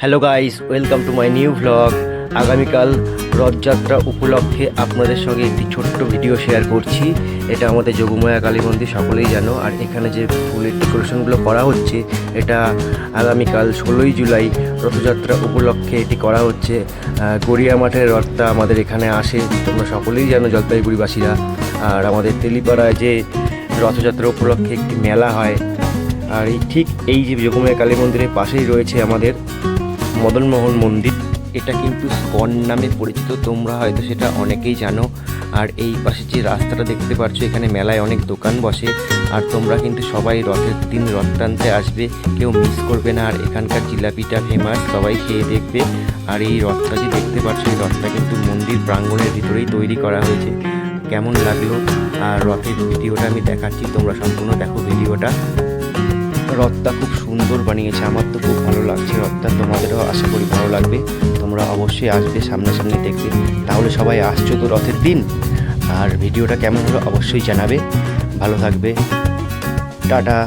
Hello guys, welcome to my new vlog. আগামীকাল রথযাত্রা উপলক্ষে আপনাদের সঙ্গে একটি ছোট্ট ভিডিও শেয়ার করছি। এটা আমাদের যোগমায়া কালী মন্দির, সকলেই জানো। আর এখানে যে ফুলের ডেকোরেশনগুলো করা হচ্ছে, এটা আগামীকাল 16ই জুলাই রথযাত্রা উপলক্ষে এটি করা হচ্ছে। গড়িয়া মাঠের রথটা আমাদের এখানে আসে, তোমরা সকলেই জানো জলপাইগুড়িবাসীরা। আর আমাদের তেলিপাড়ায় যে রথযাত্রা উপলক্ষে একটি মেলা হয়, আর এই যে যোগমায়া কালী মন্দিরের পাশেই রয়েছে আমাদের মদনমোহন মন্দির। এটা কিন্তু স্কন নামে পরিচিত, তোমরা হয়তো সেটা অনেকেই জানো। আর এই পাশে যে রাস্তাটা দেখতে পাচ্ছ, এখানে মেলায় অনেক দোকান বসে। আর তোমরা কিন্তু সবাই রথের দিন রথ টানতে আসবে, কেউ মিস করবে না। আর এখানকার জিলাপিটা ফেমাস, সবাই খেয়ে দেখবে। আর এই রথটা যে দেখতে পাচ্ছ, এই রথটা কিন্তু মন্দির প্রাঙ্গণের ভিতরেই তৈরি করা হয়েছে। কেমন লাগলো আর রথের ভিডিওটা আমি দেখাচ্ছি, তোমরা সম্পূর্ণ দেখো ভিডিওটা। রথটা খুব সুন্দর বানিয়েছে, আমার তো খুব ভালো লাগছে রথটা। তোমাদেরও আশা করি ভালো লাগবে, তোমরা অবশ্যই আসবে, সামনাসামনি দেখবে। তাহলে সবাই আসছো তো রথের দিন। আর ভিডিওটা কেমন হলো অবশ্যই জানাবে। ভালো থাকবে, টাটা।